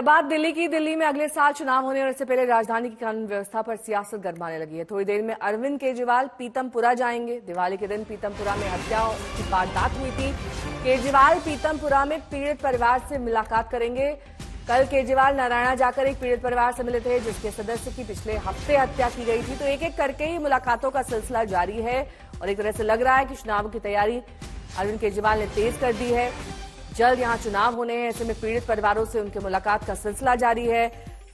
और अब बात दिल्ली में अगले साल चुनाव होने और इससे पहले राजधानी की कानून व्यवस्था पर सियासत गरमाने लगी है। थोड़ी देर में अरविंद केजरीवाल पीतमपुरा जाएंगे। दिवाली के दिन पीतमपुरा में हत्या की वारदात हुई थी। केजरीवाल पीतमपुरा में पीड़ित परिवार से मुलाकात करेंगे। कल केजरीवाल नारायणा जाकर एक पीड़ित परिवार से मिले थे जिसके सदस्य की पिछले हफ्ते हत्या की गई थी। तो एक एक करके ही मुलाकातों का सिलसिला जारी है और एक तरह से लग रहा है कि चुनाव की तैयारी अरविंद केजरीवाल ने तेज कर दी है। जल्द यहां चुनाव होने हैं, ऐसे में पीड़ित परिवारों से उनके मुलाकात का सिलसिला जारी है।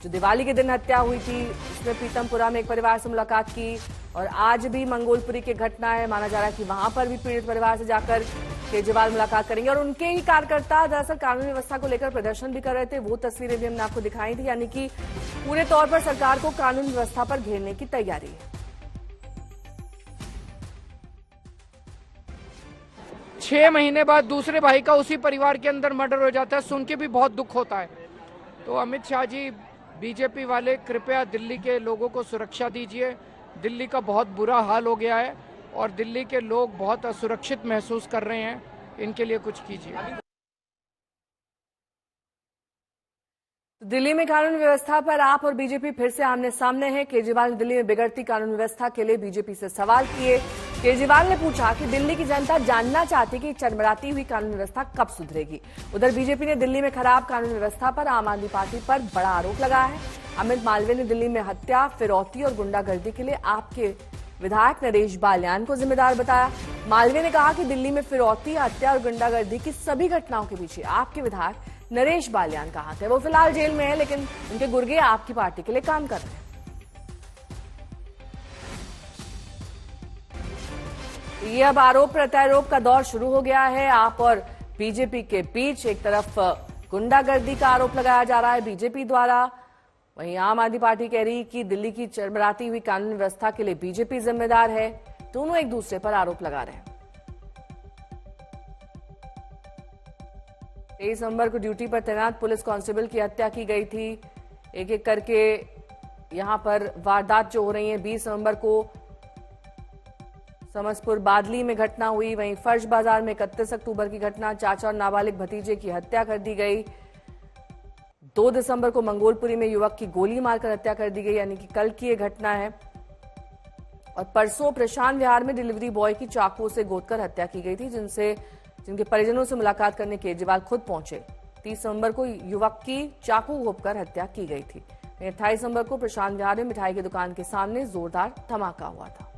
जो दिवाली के दिन हत्या हुई थी उसमें पीतमपुरा में एक परिवार से मुलाकात की और आज भी मंगोलपुरी की घटना है। माना जा रहा है कि वहां पर भी पीड़ित परिवार से जाकर केजरीवाल मुलाकात करेंगे और उनके ही कार्यकर्ता दरअसल कानून व्यवस्था को लेकर प्रदर्शन भी कर रहे थे। वो तस्वीरें भी हमने आपको दिखाई थी, यानी कि पूरे तौर पर सरकार को कानून व्यवस्था पर घेरने की तैयारी है। 6 महीने बाद दूसरे भाई का उसी परिवार के अंदर मर्डर हो जाता है, सुन के भी बहुत दुख होता है। तो अमित शाह जी, बीजेपी वाले, कृपया दिल्ली के लोगों को सुरक्षा दीजिए। दिल्ली का बहुत बुरा हाल हो गया है और दिल्ली के लोग बहुत असुरक्षित महसूस कर रहे हैं, इनके लिए कुछ कीजिए। दिल्ली में कानून व्यवस्था पर आप और बीजेपी फिर से आमने सामने हैं। केजरीवाल ने दिल्ली में बिगड़ती कानून व्यवस्था के लिए बीजेपी से सवाल किए। केजरीवाल ने पूछा कि दिल्ली की जनता जानना चाहती कि चरमराती हुई कानून व्यवस्था कब सुधरेगी। उधर बीजेपी ने दिल्ली में खराब कानून व्यवस्था पर आम आदमी पार्टी पर बड़ा आरोप लगाया है। अमित मालवीय ने दिल्ली में हत्या, फिरौती और गुंडागर्दी के लिए आपके विधायक नरेश बाल्यान को जिम्मेदार बताया। मालवीय ने कहा कि दिल्ली में फिरौती, हत्या और गुंडागर्दी की सभी घटनाओं के पीछे आपके विधायक नरेश बाल्यान कहाँ थे। वो फिलहाल जेल में है, लेकिन उनके गुर्गे आपकी पार्टी के लिए काम कर रहे हैं। ये अब आरोप प्रत्यारोप का दौर शुरू हो गया है आप और बीजेपी के बीच। एक तरफ गुंडागर्दी का आरोप लगाया जा रहा है बीजेपी द्वारा, वहीं आम आदमी पार्टी कह रही कि दिल्ली की चरमराती हुई कानून व्यवस्था के लिए बीजेपी जिम्मेदार है। दोनों एक दूसरे पर आरोप लगा रहे हैं। 23 नवंबर को ड्यूटी पर तैनात पुलिस कांस्टेबल की हत्या की गई थी। एक एक करके यहां पर वारदात जो हो रही है। 20 नवंबर को समसपुर बादली में घटना हुई, वहीं फर्श बाजार में 31 अक्टूबर की घटना, चाचा और नाबालिग भतीजे की हत्या कर दी गई। 2 दिसंबर को मंगोलपुरी में युवक की गोली मारकर हत्या कर दी गई, यानी कि कल की ये घटना है। और परसों प्रशांत विहार में डिलीवरी बॉय की चाकू से गोदकर हत्या की गई थी, जिनके परिजनों से मुलाकात करने केजरीवाल खुद पहुंचे। 30 नवंबर को युवक की चाकू घोंपकर हत्या की गई थी। 28 नवंबर को प्रशांत विहार में मिठाई की दुकान के सामने जोरदार धमाका हुआ था।